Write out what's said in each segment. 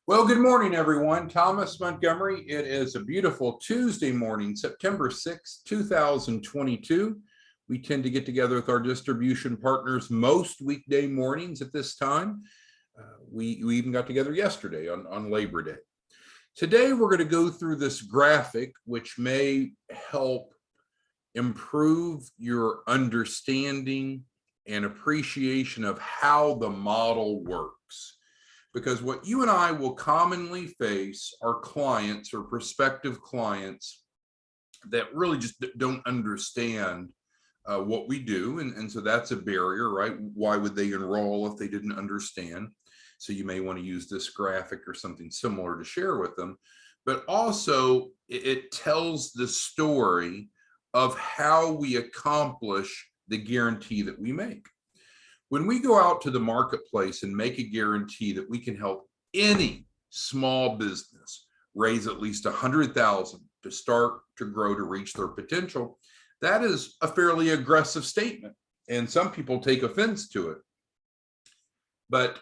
Well, good morning, everyone. Thomas Montgomery. It is a beautiful Tuesday morning, September 6th, 2022. We tend to get together with our distribution partners most weekday mornings at this time. We even got together yesterday on Labor Day. Today, we're going to go through this graphic, which may help improve your understanding and appreciation of how the model works. Because what you and I will commonly face are clients or prospective clients that really just don't understand what we do. And so that's a barrier, right? Why would they enroll if they didn't understand? So you may want to use this graphic or something similar to share with them. But also it tells the story of how we accomplish the guarantee that we make. When we go out to the marketplace and make a guarantee that we can help any small business raise at least $100,000 to start to grow to reach their potential, that is a fairly aggressive statement. And some people take offense to it. But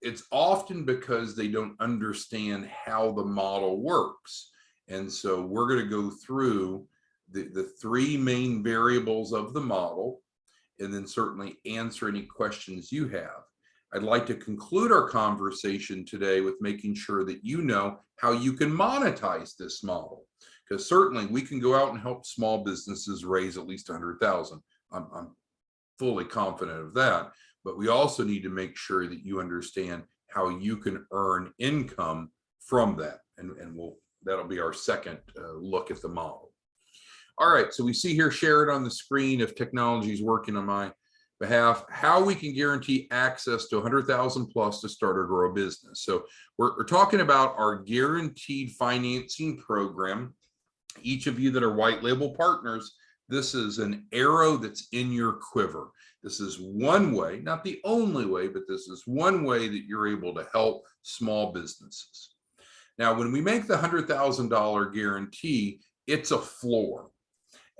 it's often because they don't understand how the model works. And so we're going to go through the three main variables of the model, and then certainly answer any questions you have. I'd like to conclude our conversation today with making sure that you know how you can monetize this model, because certainly we can go out and help small businesses raise at least 100,000. I'm fully confident of that, but we also need to make sure that you understand how you can earn income from that, and that'll be our second look at the model. All right, so we see here shared on the screen, if technology is working on my behalf, how we can guarantee access to 100,000 plus to start or grow a business. So we're talking about our guaranteed financing program. Each of you that are white label partners, this is an arrow that's in your quiver. This is one way, not the only way, but this is one way that you're able to help small businesses. Now, when we make the $100,000 guarantee, it's a floor.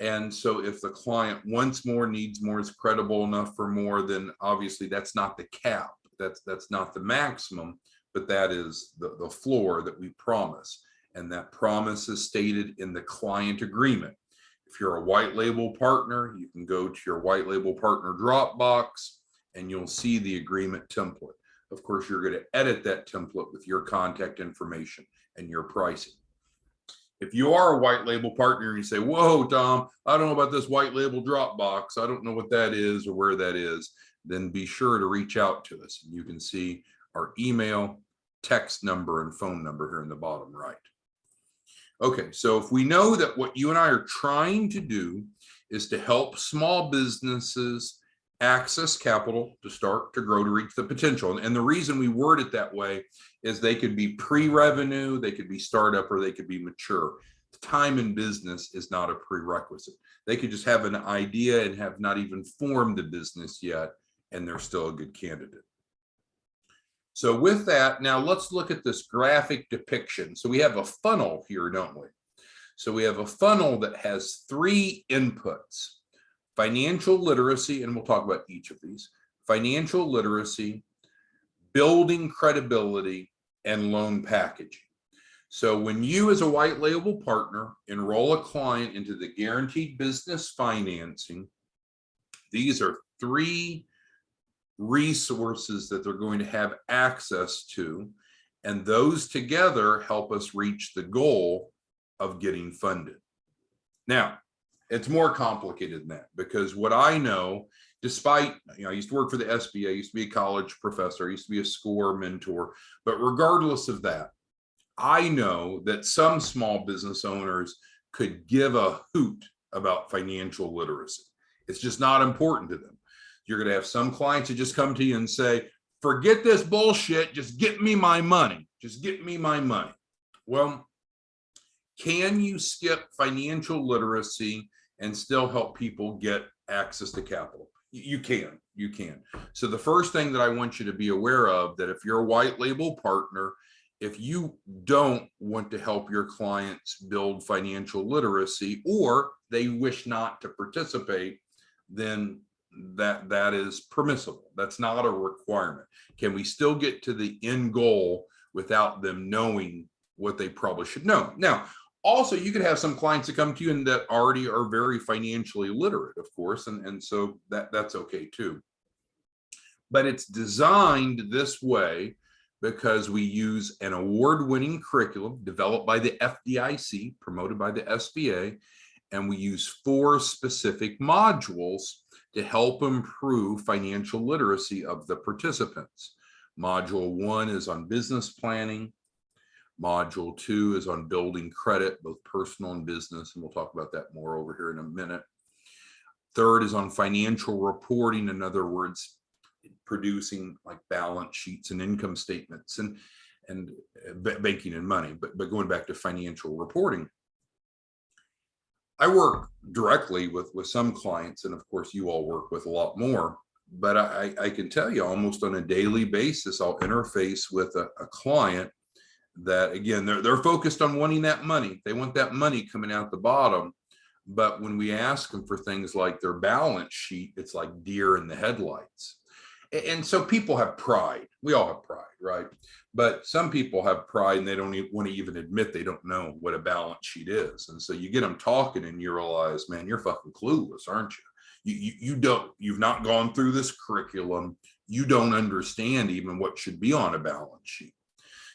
And so if the client wants more, needs more, is credible enough for more, then obviously that's not the cap. That's not the maximum, but that is the floor that we promise. And that promise is stated in the client agreement. If you're a white label partner, you can go to your white label partner Dropbox and you'll see the agreement template. Of course, you're going to edit that template with your contact information and your pricing. If you are a white label partner and you say, whoa, Tom, I don't know about this white label Dropbox, I don't know what that is or where that is, then be sure to reach out to us. You can see our email, text number, and phone number here in the bottom right. Okay, so if we know that what you and I are trying to do is to help small businesses access capital to start to grow to reach the potential. And the reason we word it that way is they could be pre-revenue, they could be startup, or they could be mature. Time in business is not a prerequisite. They could just have an idea and have not even formed a business yet, and they're still a good candidate. So with that, now let's look at this graphic depiction. So we have a funnel here, don't we? So we have a funnel that has three inputs: financial literacy, and we'll talk about each of these: financial literacy, building credibility, and loan packaging. So when you as a white label partner enroll a client into the guaranteed business financing, these are three resources that they're going to have access to, and those together help us reach the goal of getting funded. Now, it's more complicated than that, because what I know, despite, I used to work for the SBA, I used to be a college professor, I used to be a SCORE mentor, but regardless of that, I know that some small business owners could give a hoot about financial literacy. It's just not important to them. You're going to have some clients that just come to you and say, forget this bullshit, just get me my money. Just get me my money. Well, can you skip financial literacy and still help people get access to capital? You can. So the first thing that I want you to be aware of, that if you're a white label partner, if you don't want to help your clients build financial literacy, or they wish not to participate, then that is permissible. That's not a requirement. Can we still get to the end goal, without them knowing what they probably should know. Now, also, you could have some clients that come to you and that already are very financially literate, of course, and so that's okay too. But it's designed this way because we use an award-winning curriculum developed by the FDIC, promoted by the SBA, and we use 4 specific modules to help improve financial literacy of the participants. Module 1 is on business planning. Module 2 is on building credit, both personal and business, and we'll talk about that more over here in a minute. 3rd is on financial reporting, in other words, producing like balance sheets and income statements and banking and money, but going back to financial reporting. I work directly with some clients, and of course you all work with a lot more, but I can tell you almost on a daily basis, I'll interface with a client that, again, they're focused on wanting that money. They want that money coming out the bottom. But when we ask them for things like their balance sheet, it's like deer in the headlights. And so people have pride. We all have pride, right? But some people have pride and they don't even want to even admit they don't know what a balance sheet is. And so you get them talking and you realize, man, you're fucking clueless, aren't you? You've not gone through this curriculum. You don't understand even what should be on a balance sheet.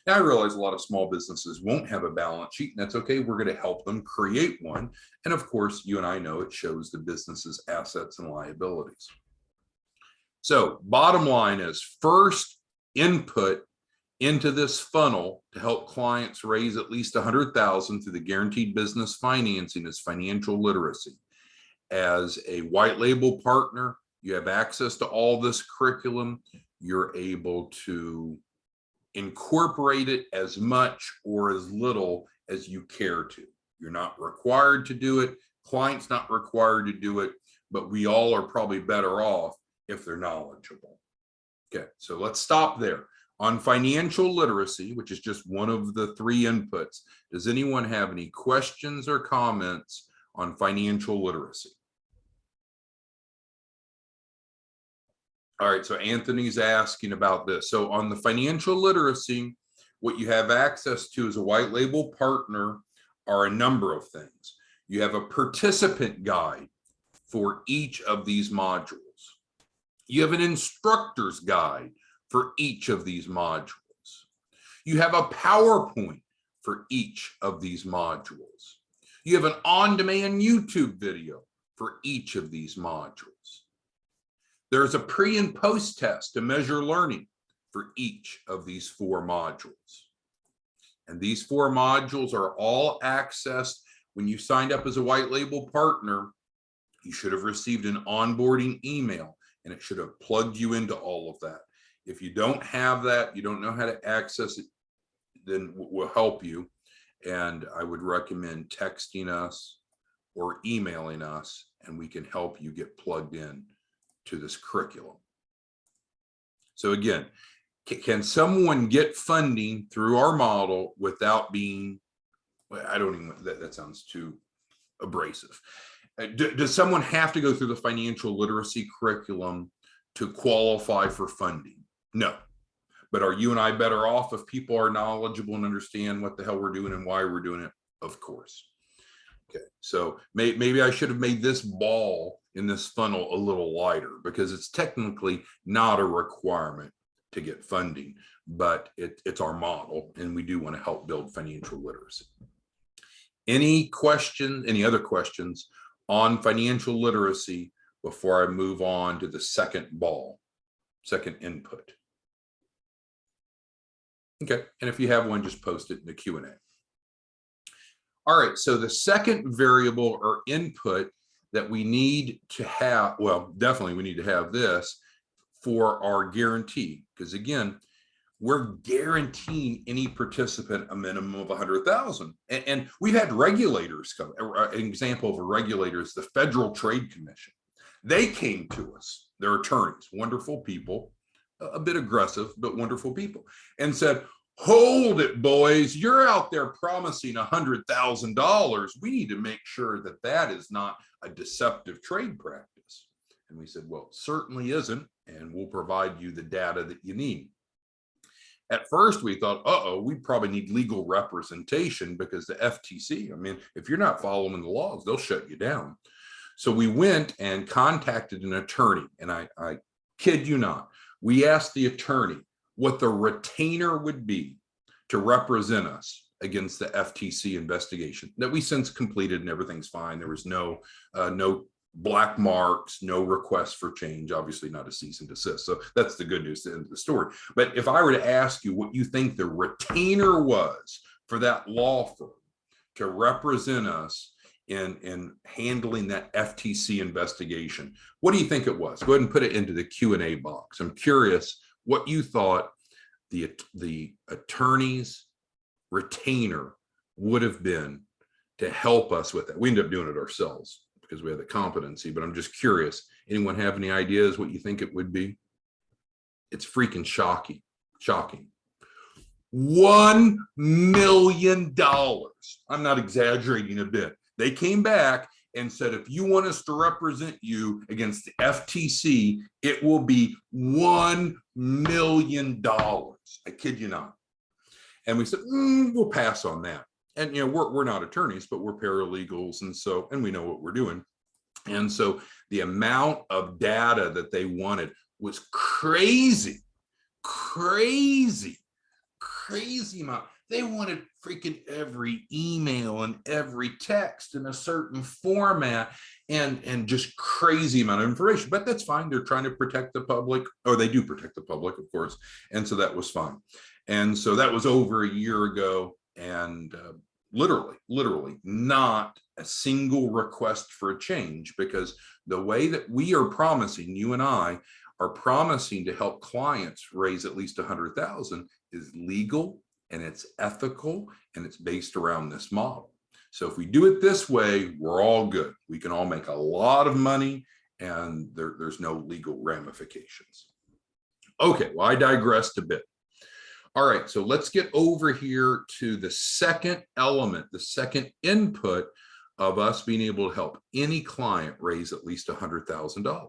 Now, I realize a lot of small businesses won't have a balance sheet, and that's okay. We're going to help them create one. And of course, you and I know it shows the business's assets and liabilities. So bottom line is, first input into this funnel to help clients raise at least $100,000 through the guaranteed business financing is financial literacy. As a white label partner, you have access to all this curriculum. You're able to incorporate it as much or as little as you care to. You're not required to do it. Client's not required to do it, but we all are probably better off if they're knowledgeable. Okay, so let's stop there. On financial literacy, which is just one of the 3 inputs, does anyone have any questions or comments on financial literacy? All right, so Anthony's asking about this. So on the financial literacy, what you have access to as a white label partner are a number of things. You have a participant guide for each of these modules. You have an instructor's guide for each of these modules. You have a PowerPoint for each of these modules. You have an on-demand YouTube video for each of these modules. There's a pre and post test to measure learning for each of these 4 modules. And these 4 modules are all accessed when you signed up as a white label partner. You should have received an onboarding email, and it should have plugged you into all of that. If you don't have that, you don't know how to access it, then we'll help you. And I would recommend texting us or emailing us, and we can help you get plugged in to this curriculum. So again, can someone get funding through our model without being, I don't even, that sounds too abrasive. Does someone have to go through the financial literacy curriculum to qualify for funding? No. But are you and I better off if people are knowledgeable and understand what the hell we're doing and why we're doing it? Of course. Okay, so maybe I should have made this ball in this funnel a little lighter, because it's technically not a requirement to get funding, but it's our model, and we do want to help build financial literacy. Any other questions on financial literacy before I move on to the second input? Okay, and if you have one, just post it in the Q&A. All right, so the second variable or input that we need to have, well, definitely we need to have this for our guarantee, because again, we're guaranteeing any participant a minimum of 100,000. And we've had regulators come. An example of a regulator is the Federal Trade Commission. They came to us, their attorneys, wonderful people, a bit aggressive, but wonderful people, and said, hold it, boys, you're out there promising $100,000. We need to make sure that that is not a deceptive trade practice. And we said, well, it certainly isn't, and we'll provide you the data that you need. At first, we thought, uh-oh, we probably need legal representation because the FTC, I mean, if you're not following the laws, they'll shut you down. So we went and contacted an attorney, and I kid you not, we asked the attorney what the retainer would be to represent us against the FTC investigation that we since completed, and everything's fine. There was no black marks, no request for change, obviously not a cease and desist. So that's the good news, the end of the story. But if I were to ask you what you think the retainer was for that law firm to represent us in handling that FTC investigation, what do you think it was? Go ahead and put it into the Q&A box. I'm curious what you thought the attorney's retainer would have been to help us with that. We ended up doing it ourselves because we had the competency, but I'm just curious. Anyone have any ideas what you think it would be? It's freaking shocking. $1 million. I'm not exaggerating a bit. They came back and said, if you want us to represent you against the FTC, it will be $1 million. I kid you not. And we said, we'll pass on that. And, you know, we're not attorneys, but we're paralegals. And we know what we're doing. And so the amount of data that they wanted was crazy amount. They wanted freaking every email and every text in a certain format and just crazy amount of information. But that's fine. They're trying to protect the public, or they do protect the public, of course. And so that was fine. And so that was over a year ago, and literally not a single request for a change, because the way that we are promising, you and I are promising to help clients raise at least 100,000 is legal, and it's ethical, and it's based around this model. So if we do it this way, we're all good. We can all make a lot of money, and there's no legal ramifications. Okay, well, I digressed a bit. All right, so let's get over here to the second element, the second input of us being able to help any client raise at least $100,000,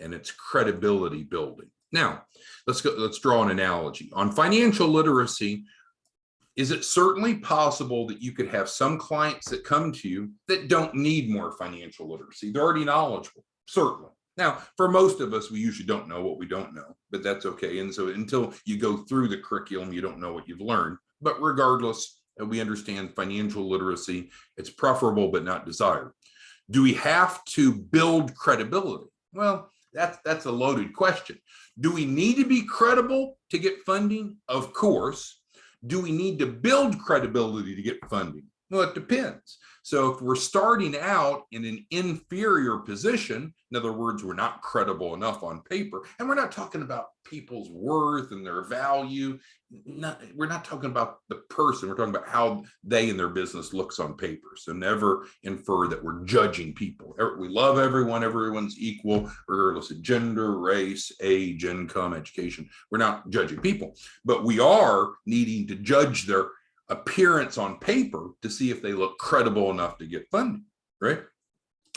and it's credibility building. Now, let's draw an analogy. On financial literacy, is it certainly possible that you could have some clients that come to you that don't need more financial literacy? They're already knowledgeable, certainly. Now, for most of us, we usually don't know what we don't know, but that's okay. And so until you go through the curriculum, you don't know what you've learned. But regardless, we understand financial literacy, it's preferable but not desired. Do we have to build credibility? Well, that's a loaded question. Do we need to be credible to get funding? Of course. Do we need to build credibility to get funding? Well, it depends. So if we're starting out in an inferior position, in other words, we're not credible enough on paper, and we're not talking about people's worth and their value. We're not talking about the person. We're talking about how they and their business looks on paper. So never infer that we're judging people. We love everyone. Everyone's equal, regardless of gender, race, age, income, education. We're not judging people, but we are needing to judge their appearance on paper to see if they look credible enough to get funding, right?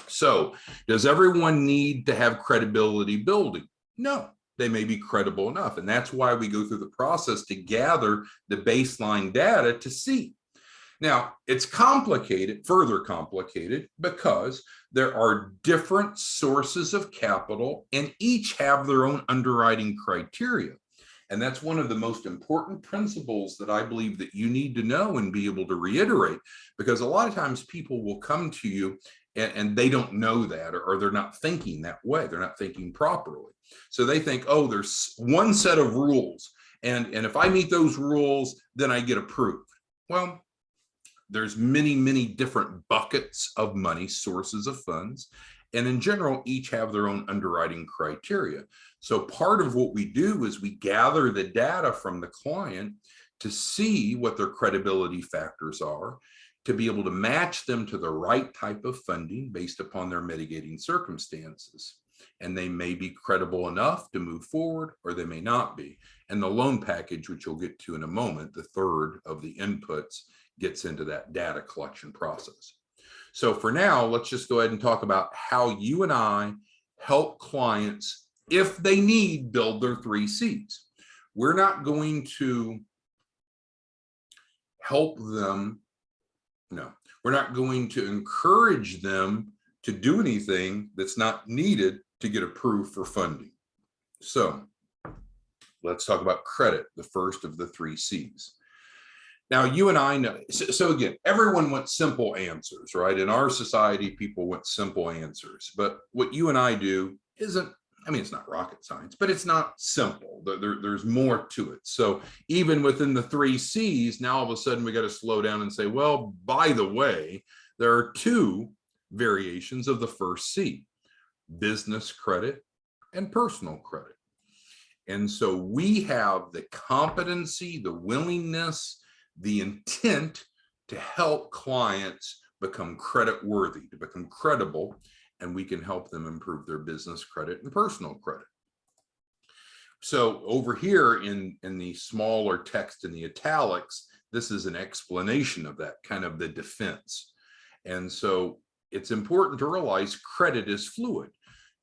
So does everyone need to have credibility building? No, they may be credible enough. And that's why we go through the process to gather the baseline data to see. Now, it's complicated, further complicated, because there are different sources of capital and each have their own underwriting criteria. And that's one of the most important principles that I believe that you need to know and be able to reiterate, because a lot of times people will come to you and they don't know that, or they're not thinking that way. They're not thinking properly. So they think, oh, there's one set of rules. And if I meet those rules, then I get approved. Well, there's many different buckets of money, sources of funds. And in general, each have their own underwriting criteria. So part of what we do is we gather the data from the client to see what their credibility factors are, to be able to match them to the right type of funding based upon their mitigating circumstances. And they may be credible enough to move forward, or they may not be. And the loan package, which you'll get to in a moment, the third of the inputs, gets into that data collection process. So for now, let's just go ahead and talk about how you and I help clients, if they need, build their 3 C's. We're not going to help them. No, we're not going to encourage them to do anything that's not needed to get approved for funding. So let's talk about credit, the first of the 3 C's. Now, you and I know, so again, everyone wants simple answers, right? In our society, people want simple answers. But what you and I do isn't, I mean, it's not rocket science, but it's not simple. There's more to it. So even within the 3 C's, now all of a sudden we got to slow down and say, well, by the way, there are 2 variations of the first C: business credit and personal credit. And so we have the competency, the willingness, the intent to help clients become credit worthy, to become credible, and we can help them improve their business credit and personal credit. So over here in the smaller text in the italics, this is an explanation of that, kind of the defense. And so it's important to realize credit is fluid.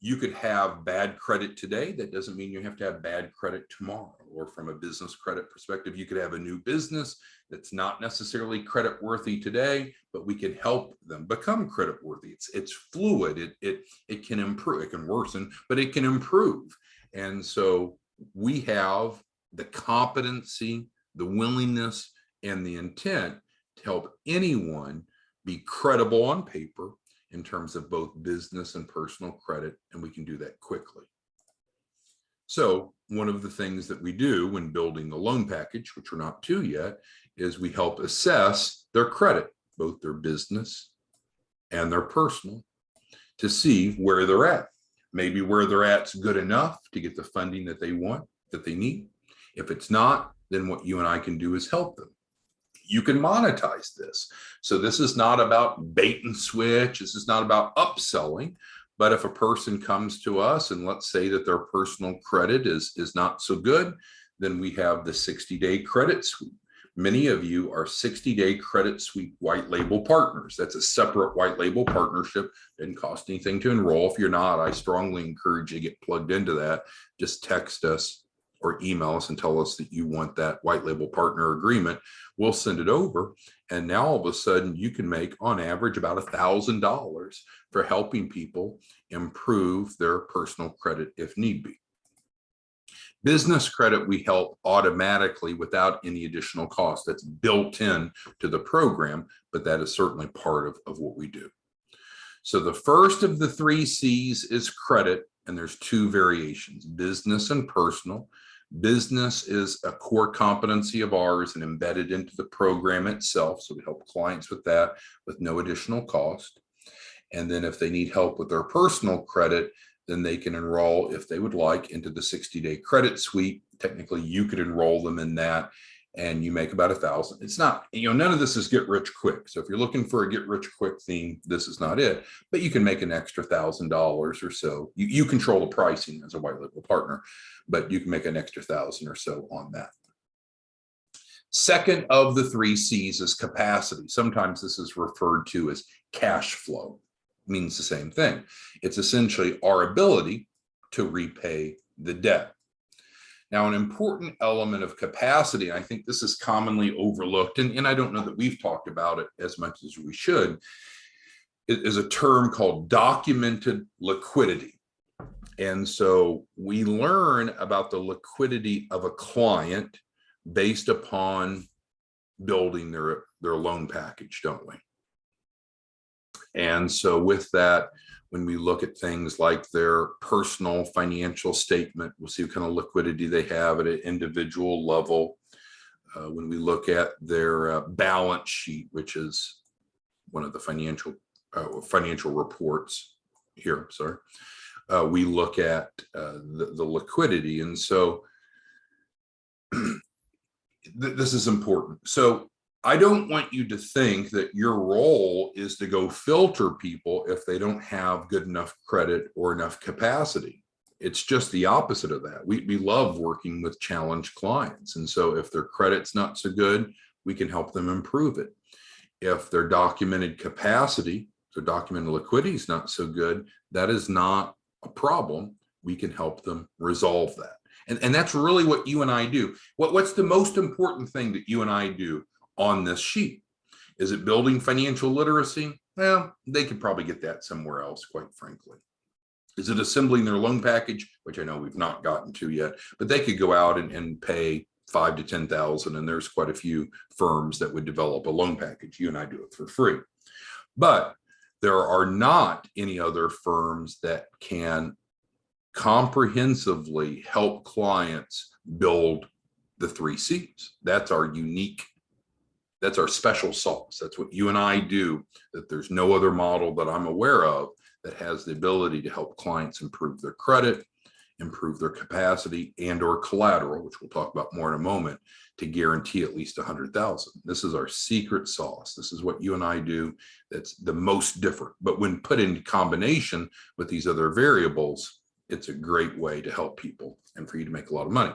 You could have bad credit today. That doesn't mean you have to have bad credit tomorrow. Or from a business credit perspective, you could have a new business that's not necessarily credit worthy today, but we can help them become credit worthy. It's fluid. It can improve. It can worsen, but it can improve. And so we have the competency, the willingness, and the intent to help anyone be credible on paper in terms of both business and personal credit, and we can do that quickly. So one of the things that we do when building the loan package, which we're not to yet, is we help assess their credit, both their business and their personal, to see where they're at. Maybe where they're at's good enough to get the funding that they want, that they need. If it's not, then what you and I can do is help them. You can monetize this. So this is not about bait and switch. This is not about upselling. But if a person comes to us and let's say that their personal credit is not so good, then we have the 60-day credit sweep. Many of you are 60-day credit sweep white label partners. That's a separate white label partnership. Didn't cost anything to enroll. If you're not, I strongly encourage you to get plugged into that. Just text us or email us and tell us that you want that white label partner agreement. We'll send it over. And now all of a sudden you can make on average about $1,000 for helping people improve their personal credit if need be. Business credit, we help automatically without any additional cost. That's built in to the program, but that is certainly part of what we do. So the first of the 3 C's is credit, and there's 2 variations, business and personal. Business is a core competency of ours and embedded into the program itself. So we help clients with that with no additional cost. And then if they need help with their personal credit, then they can enroll, if they would like, into the 60-day credit sweep. Technically, you could enroll them in that and you make about $1,000. It's not, none of this is get rich quick. So if you're looking for a get rich quick theme, this is not it, but you can make an extra $1,000 or so. You control the pricing as a white label partner, but you can make an extra $1,000 or so on that. Second of the 3 C's is capacity. Sometimes this is referred to as cash flow. It means the same thing. It's essentially our ability to repay the debt. Now, an important element of capacity, I think this is commonly overlooked, and I don't know that we've talked about it as much as we should, is a term called documented liquidity. And so we learn about the liquidity of a client based upon building their loan package, don't we? And so with that, when we look at things like their personal financial statement, we'll see what kind of liquidity they have at an individual level. When we look at their balance sheet, which is one of the financial reports here, sorry, we look at the liquidity. And so this is important. So I don't want you to think that your role is to go filter people if they don't have good enough credit or enough capacity. It's just the opposite of that. We love working with challenged clients. And so if their credit's not so good, we can help them improve it. If their documented capacity, their documented liquidity is not so good, that is not a problem. We can help them resolve that. And that's really what you and I do. What's the most important thing that you and I do on this sheet? Is it building financial literacy? Well, they could probably get that somewhere else, quite frankly. Is it assembling their loan package, which I know we've not gotten to yet, but they could go out and pay $5,000 to $10,000, and there's quite a few firms that would develop a loan package. You and I do it for free. But there are not any other firms that can comprehensively help clients build the 3 C's. That's our unique, that's our special sauce. That's what you and I do, that there's no other model that I'm aware of that has the ability to help clients improve their credit, improve their capacity, and or collateral, which we'll talk about more in a moment, to guarantee at least 100,000. This is our secret sauce. This is what you and I do that's the most different. But when put in combination with these other variables, it's a great way to help people and for you to make a lot of money.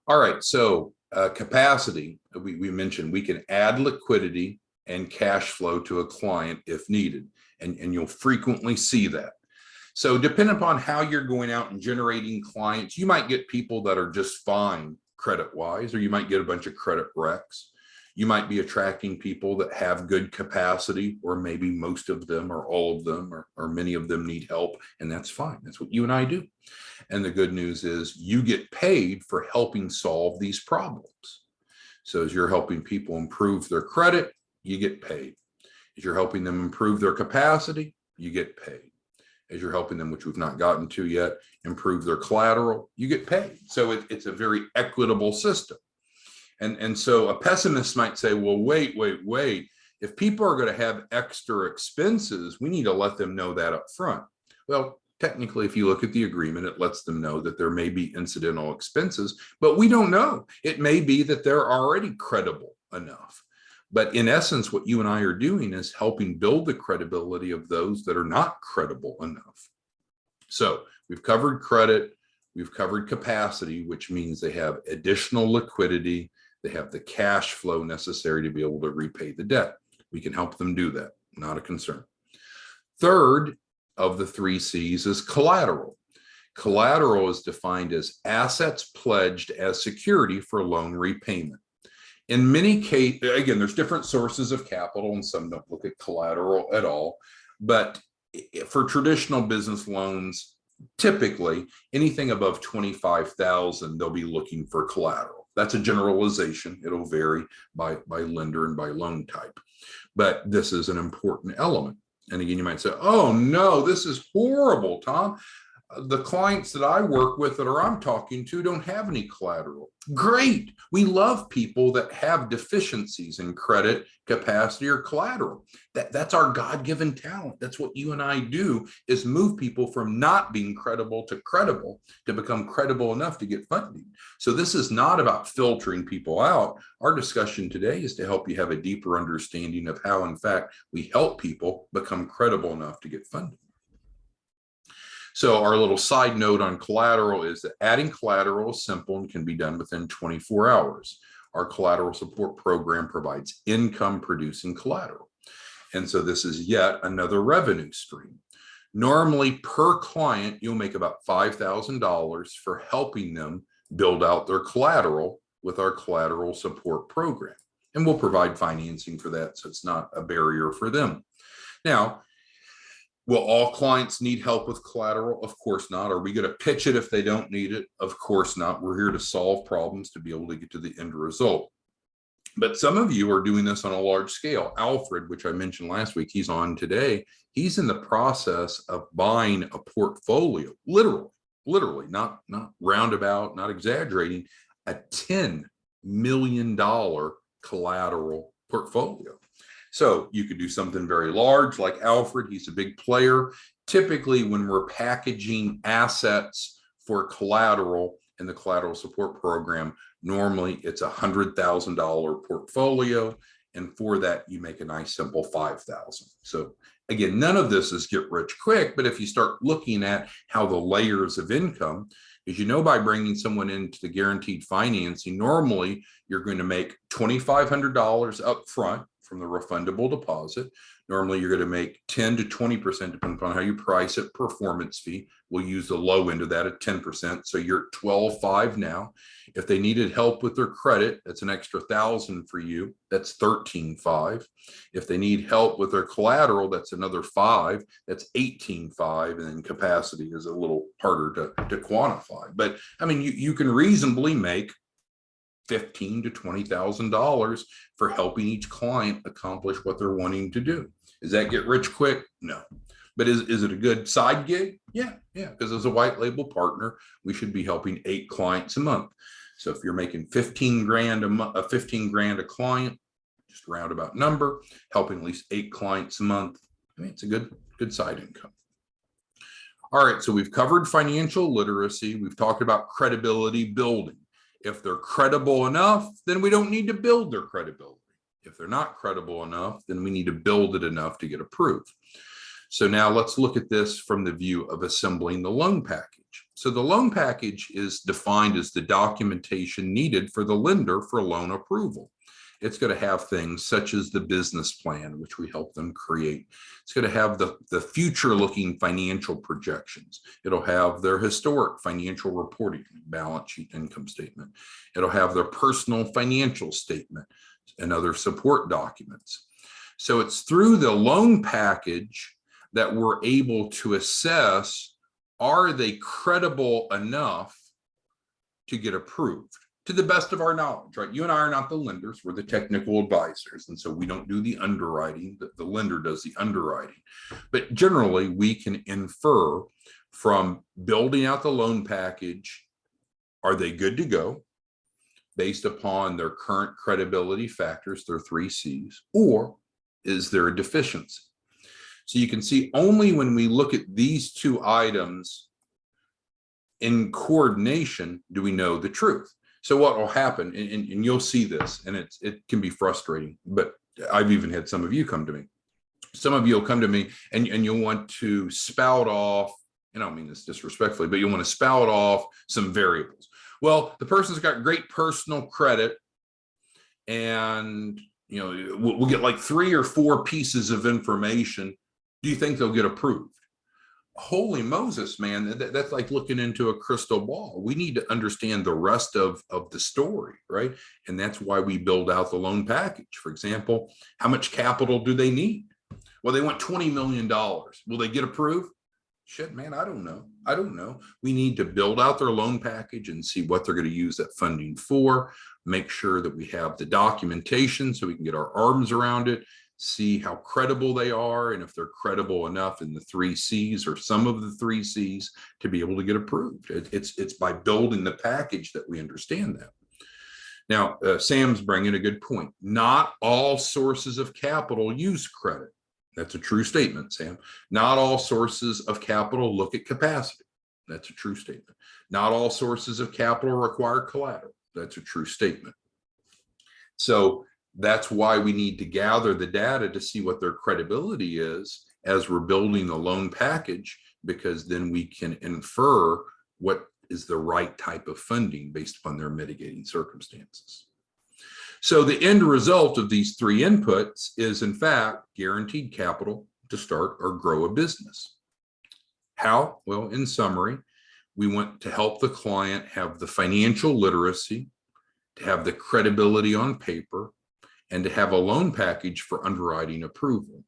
All right, so capacity, we mentioned we can add liquidity and cash flow to a client if needed, and you'll frequently see that. So depending upon how you're going out and generating clients, you might get people that are just fine credit-wise, or you might get a bunch of credit wrecks. You might be attracting people that have good capacity, or maybe most of them or all of them or many of them need help, and that's fine. That's what you and I do. And the good news is you get paid for helping solve these problems. So as you're helping people improve their credit, you get paid. As you're helping them improve their capacity, you get paid. As you're helping them, which we've not gotten to yet, improve their collateral, you get paid. So it's a very equitable system. And so a pessimist might say, well, wait. If people are going to have extra expenses, we need to let them know that up front. Well, technically, if you look at the agreement, it lets them know that there may be incidental expenses, but we don't know. It may be that they're already credible enough. But in essence, what you and I are doing is helping build the credibility of those that are not credible enough. So we've covered credit, we've covered capacity, which means they have additional liquidity, they have the cash flow necessary to be able to repay the debt. We can help them do that, not a concern. Third of the 3 C's is collateral. Collateral is defined as assets pledged as security for loan repayment. In many cases, again, there's different sources of capital and some don't look at collateral at all. But for traditional business loans, typically anything above $25,000, they'll be looking for collateral. That's a generalization. It'll vary by lender and by loan type. But this is an important element. And again, you might say, oh no, this is horrible, Tom. The clients that I work with that I'm talking to don't have any collateral. Great. We love people that have deficiencies in credit, capacity, or collateral. That's our God-given talent. That's what you and I do, is move people from not being credible to become credible enough to get funding. So this is not about filtering people out. Our discussion today is to help you have a deeper understanding of how, in fact, we help people become credible enough to get funding. So our little side note on collateral is that adding collateral is simple and can be done within 24 hours. Our collateral support program provides income producing collateral. And so this is yet another revenue stream. Normally per client, you'll make about $5,000 for helping them build out their collateral with our collateral support program. And we'll provide financing for that, so it's not a barrier for them. Now, will all clients need help with collateral? Of course not. Are we going to pitch it if they don't need it? Of course not. We're here to solve problems to be able to get to the end result. But some of you are doing this on a large scale. Alfred, which I mentioned last week, he's on today. He's in the process of buying a portfolio, literally, not roundabout, not exaggerating, a $10 million collateral portfolio. So you could do something very large like Alfred. He's a big player. Typically, when we're packaging assets for collateral in the collateral support program, normally it's a $100,000 portfolio. And for that, you make a nice simple $5,000. So again, none of this is get rich quick. But if you start looking at how the layers of income, as you know, by bringing someone into the guaranteed financing, normally you're going to make $2,500 up front from the refundable deposit. Normally, you're going to make 10 to 20%, depending upon how you price it, performance fee. We'll use the low end of that at 10%. So you're at 12.5 now. If they needed help with their credit, that's an extra $1,000 for you. That's 13.5. If they need help with their collateral, that's another 5. That's 18.5. And then capacity is a little harder to quantify. But I mean, you can reasonably make $15,000 to $20,000 for helping each client accomplish what they're wanting to do. Does that get rich quick? No. But is it a good side gig? Yeah. Because as a white label partner, we should be helping 8 clients a month. So if you're making 15 grand a month, 15 grand a client, just a roundabout number, helping at least 8 clients a month, I mean, it's a good side income. All right, so we've covered financial literacy. We've talked about credibility building. If they're credible enough, then we don't need to build their credibility. If they're not credible enough, then we need to build it enough to get approved. So now let's look at this from the view of assembling the loan package. So the loan package is defined as the documentation needed for the lender for loan approval. It's going to have things such as the business plan, which we help them create. It's going to have the future-looking financial projections. It'll have their historic financial reporting, balance sheet, income statement. It'll have their personal financial statement and other support documents. So it's through the loan package that we're able to assess, are they credible enough to get approved? To the best of our knowledge, right? You and I are not the lenders, we're the technical advisors. And so we don't do the underwriting, the lender does the underwriting. But generally, we can infer from building out the loan package, are they good to go based upon their current credibility factors, their 3 C's, or is there a deficiency? So you can see only when we look at these 2 items in coordination do we know the truth. So what will happen, and you'll see this, and it can be frustrating, but I've even had some of you come to me. Some of you will come to me and you'll want to spout off, and I don't mean this disrespectfully, but you'll want to spout off some variables. Well, the person's got great personal credit, and we'll get like 3 or 4 pieces of information. Do you think they'll get approved? Holy Moses, man, that's like looking into a crystal ball. We need to understand the rest of the story, right? And that's why we build out the loan package. For example, how much capital do they need? Well, they want $20 million. Will they get approved? Shit, man, I don't know. We need to build out their loan package and see what they're going to use that funding for, make sure that we have the documentation so we can get our arms around it, see how credible they are, and if they're credible enough in the 3 C's or some of the 3 C's to be able to get approved. It's by building the package that we understand that. Now, Sam's bringing a good point. Not all sources of capital use credit. That's a true statement, Sam. Not all sources of capital look at capacity. That's a true statement. Not all sources of capital require collateral. That's a true statement. So that's why we need to gather the data to see what their credibility is as we're building the loan package, because then we can infer what is the right type of funding based upon their mitigating circumstances. So the end result of these 3 inputs is, in fact, guaranteed capital to start or grow a business. How? Well, in summary, we want to help the client have the financial literacy, to have the credibility on paper, and to have a loan package for underwriting approval.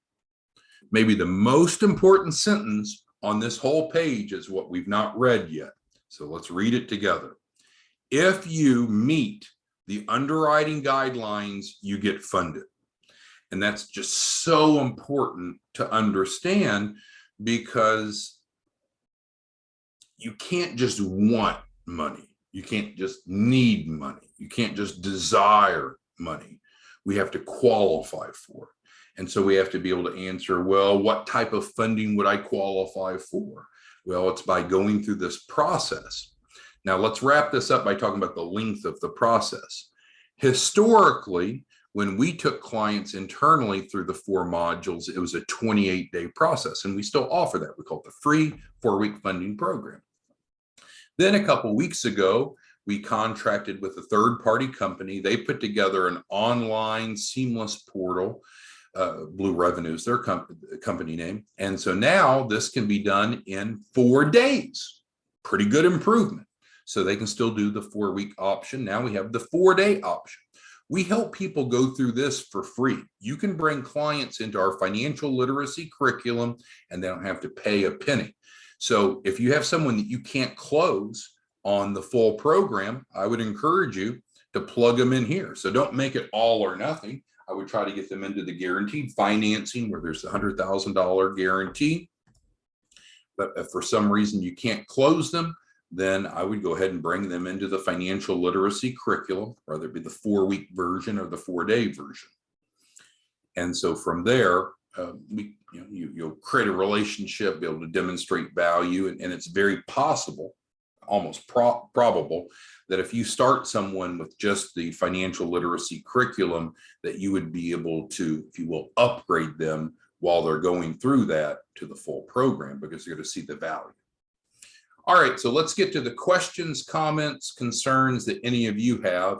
Maybe the most important sentence on this whole page is what we've not read yet. So let's read it together. If you meet the underwriting guidelines, you get funded. And that's just so important to understand, because you can't just want money. You can't just need money. You can't just desire money. We have to qualify for it. And so we have to be able to answer, well, what type of funding would I qualify for? Well, it's by going through this process. Now, let's wrap this up by talking about the length of the process. Historically, when we took clients internally through the 4 modules, it was a 28-day process, and we still offer that. We call it the free 4-week funding program. Then a couple of weeks ago, We contracted with a third-party company. They put together an online seamless portal. Blue Revenue is their company name. And so now this can be done in 4 days. Pretty good improvement. So they can still do the 4-week option. Now we have the 4-day option. We help people go through this for free. You can bring clients into our financial literacy curriculum and they don't have to pay a penny. So if you have someone that you can't close on the full program, I would encourage you to plug them in here. So don't make it all or nothing. I would try to get them into the guaranteed financing where there's a $100,000 guarantee. But if for some reason you can't close them, then I would go ahead and bring them into the financial literacy curriculum, whether it be the 4-week version or the 4-day version. And so from there, you'll create a relationship, be able to demonstrate value, and it's very possible, almost probable, that if you start someone with just the financial literacy curriculum, that you would be able to, if you will, upgrade them while they're going through that to the full program, because you're going to see the value. All right, so let's get to the questions, comments, concerns that any of you have,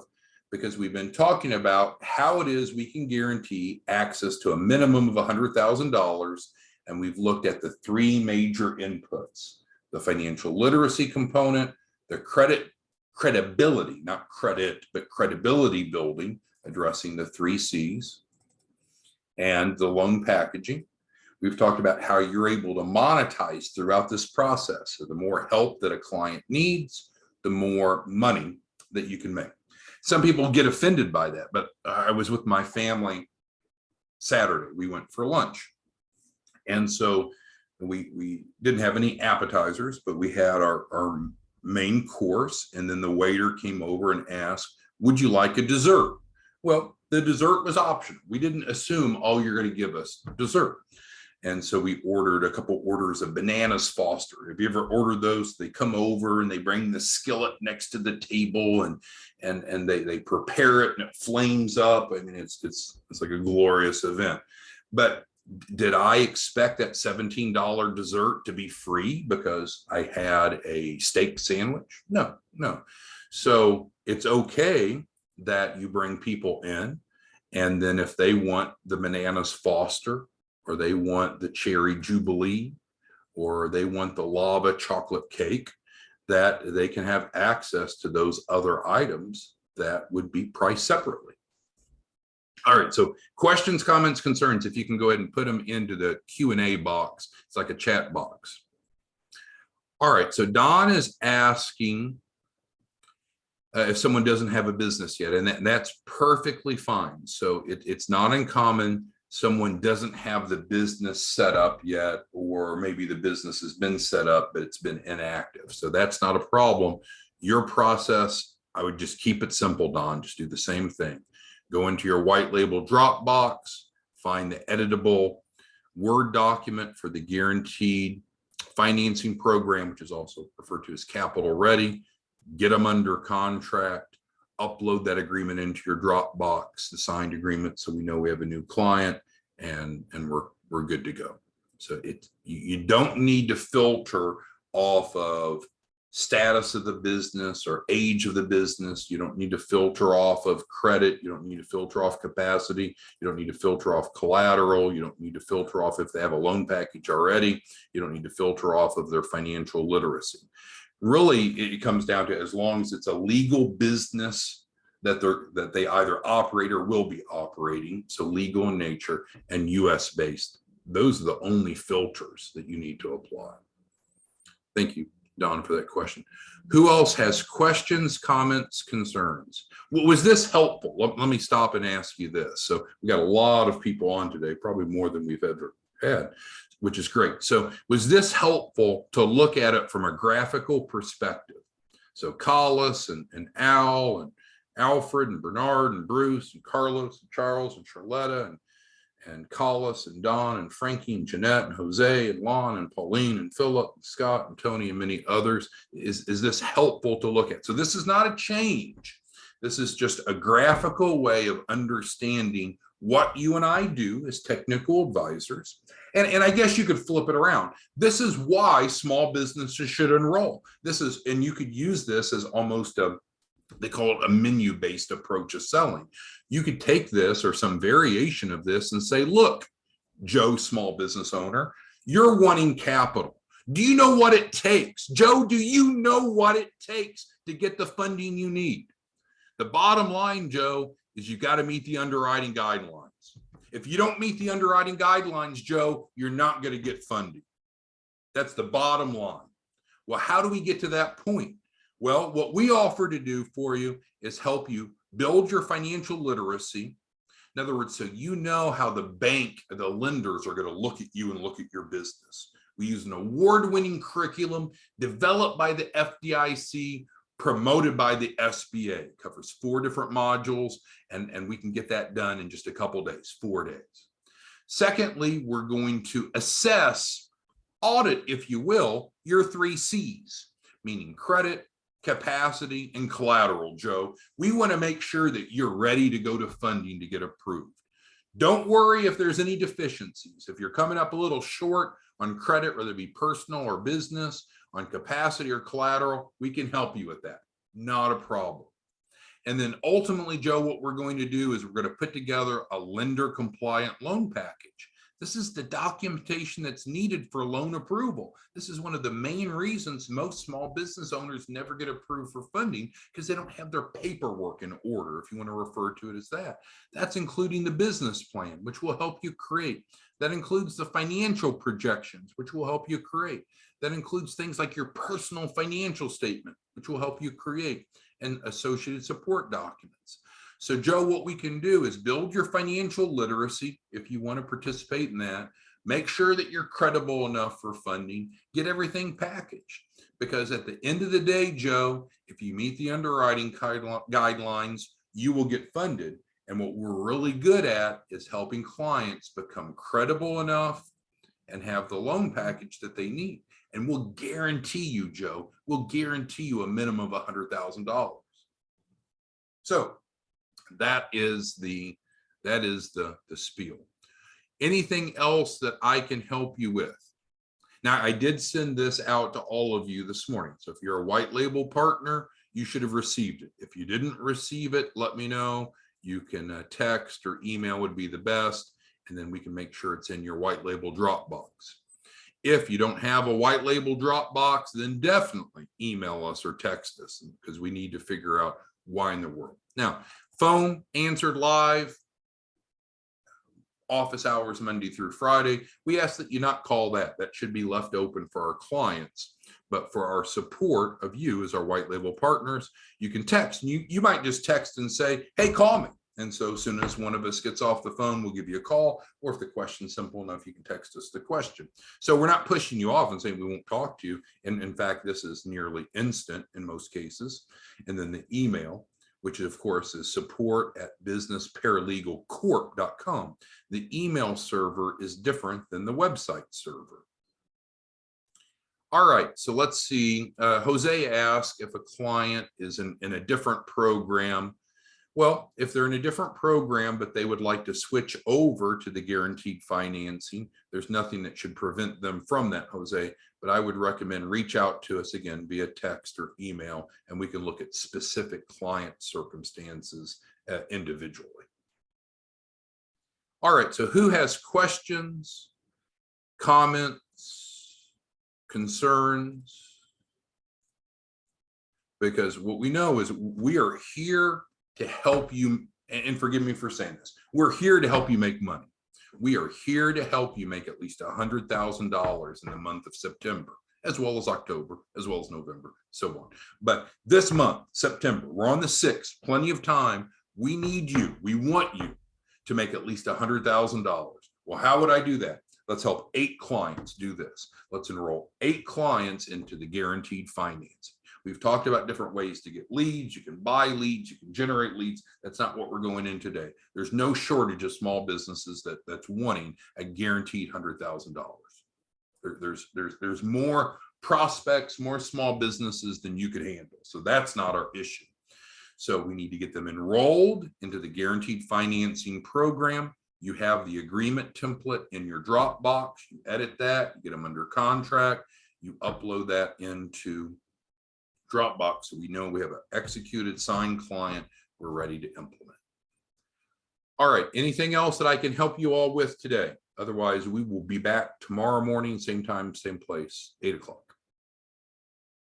because we've been talking about how it is we can guarantee access to a minimum of $100,000, and we've looked at the 3 major inputs: the financial literacy component, the credibility, not credit, but credibility building, addressing the 3 C's, and the loan packaging. We've talked about how you're able to monetize throughout this process. So the more help that a client needs, the more money that you can make. Some people get offended by that, but I was with my family Saturday. We went for lunch. And so we didn't have any appetizers, but we had our main course. And then the waiter came over and asked, would you like a dessert? Well, the dessert was optional. We didn't assume, oh, you're going to give us dessert. And so we ordered a couple orders of Bananas Foster. Have you ever ordered those? They come over and they bring the skillet next to the table and they prepare it and it flames up. I mean, it's like a glorious event. But did I expect that $17 dessert to be free because I had a steak sandwich? No. So it's okay that you bring people in, and then if they want the Bananas Foster, or they want the Cherry Jubilee, or they want the lava chocolate cake, that they can have access to those other items that would be priced separately. All right, so questions, comments, concerns, if you can go ahead and put them into the Q&A box. It's like a chat box. All right, so Don is asking if someone doesn't have a business yet, and that's perfectly fine. So it's not uncommon. Someone doesn't have the business set up yet, or maybe the business has been set up, but it's been inactive. So that's not a problem. Your process, I would just keep it simple, Don. Just do the same thing. Go into your white label Dropbox, find the editable Word document for the guaranteed financing program, which is also referred to as Capital Ready. Get them under contract. Upload that agreement into your Dropbox, the signed agreement, so we know we have a new client, and we're good to go. So you don't need to filter off of status of the business or age of the business. You don't need to filter off of credit. You don't need to filter off capacity. You don't need to filter off collateral. You don't need to filter off if they have a loan package already. You don't need to filter off of their financial literacy. Really, it comes down to, as long as it's a legal business that they either operate or will be operating, so legal in nature and US based, those are the only filters that you need to apply. Thank you, Don, for that question. Who else has questions, comments, concerns? Well, was this helpful? Let me stop and ask you this. So we got a lot of people on today, probably more than we've ever had, which is great. So was this helpful to look at it from a graphical perspective? So Collis and Al and Alfred and Bernard and Bruce and Carlos and Charles and Charletta and Collis and Don and Frankie and Jeanette and Jose and Lon and Pauline and Philip and Scott and Tony and many others. Is this helpful to look at? So this is not a change. This is just a graphical way of understanding what you and I do as technical advisors. And I guess you could flip it around. This is why small businesses should enroll. And you could use this as almost a They call it a menu-based approach of selling. You could take this or some variation of this and say, look, Joe, small business owner, you're wanting capital. Do you know what it takes? Joe, do you know what it takes to get the funding you need? The bottom line, Joe, is you got to meet the underwriting guidelines. If you don't meet the underwriting guidelines, Joe, you're not going to get funding. That's the bottom line. Well, how do we get to that point? Well, what we offer to do for you is help you build your financial literacy. In other words, so you know how the bank, the lenders are going to look at you and look at your business. We use an award-winning curriculum developed by the FDIC, promoted by the SBA. It covers 4 different modules, and we can get that done in just a couple of days, 4 days. Secondly, we're going to assess, audit, if you will, your 3 C's, meaning credit, capacity, and collateral, Joe. We want to make sure that you're ready to go to funding to get approved. Don't worry if there's any deficiencies. If you're coming up a little short on credit, whether it be personal or business, on capacity or collateral, we can help you with that. Not a problem. And then ultimately, Joe, what we're going to do is we're going to put together a lender compliant loan package. This is the documentation that's needed for loan approval. This is one of the main reasons most small business owners never get approved for funding, because they don't have their paperwork in order, if you want to refer to it as that. That's including the business plan, which will help you create. That includes the financial projections, which will help you create. That includes things like your personal financial statement, which will help you create, and associated support documents. So Joe, what we can do is build your financial literacy if you want to participate in that. Make sure that you're credible enough for funding, get everything packaged. Because at the end of the day, Joe, if you meet the underwriting guidelines, you will get funded. And what we're really good at is helping clients become credible enough and have the loan package that they need. And we'll guarantee you, Joe, we'll guarantee you a minimum of $100,000. So that is the spiel. Anything else that I can help you with? Now, I did send this out to all of you this morning. So if you're a white label partner, you should have received it. If you didn't receive it, let me know. You can text or email would be the best, and then we can make sure it's in your white label Dropbox. If you don't have a white label Dropbox, then definitely email us or text us, because we need to figure out why in the world. Now, phone answered live, office hours Monday through Friday. We ask that you not call that. That should be left open for our clients. But for our support of you as our white label partners, you can text. You might just text and say, hey, call me. And so as soon as one of us gets off the phone, we'll give you a call. Or if the question's simple enough, you can text us the question. So we're not pushing you off and saying we won't talk to you. And in fact, this is nearly instant in most cases. And then the email, which of course is support@businessparalegalcorp.com. The email server is different than the website server. All right, so let's see. Jose asked if a client is in a different program. Well, if they're in a different program, but they would like to switch over to the guaranteed financing, there's nothing that should prevent them from that, Jose. But I would recommend reach out to us again via text or email, and we can look at specific client circumstances individually. All right, so who has questions, comments, concerns? Because what we know is we are here to help you, and forgive me for saying this, we're here to help you make money. We are here to help you make at least $100,000 in the month of September, as well as October, as well as November, so on. But this month, September, we're on the 6th, plenty of time. We need you, we want you to make at least $100,000. Well, how would I do that? Let's help 8 clients do this. Let's enroll 8 clients into the guaranteed financing. We've talked about different ways to get leads. You can buy leads, you can generate leads. That's not what we're going in today. There's no shortage of small businesses that's wanting a guaranteed $100,000. There's more prospects, more small businesses than you could handle. So that's not our issue. So we need to get them enrolled into the guaranteed financing program. You have the agreement template in your Dropbox. You edit that, you get them under contract, you upload that into Dropbox, so we know we have an executed signed client we're ready to implement. All right, anything else that I can help you all with today? Otherwise, we will be back tomorrow morning, same time, same place, 8 o'clock.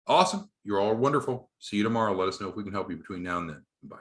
Awesome. You're all wonderful. See you tomorrow. Let us know if we can help you between now and then. Bye.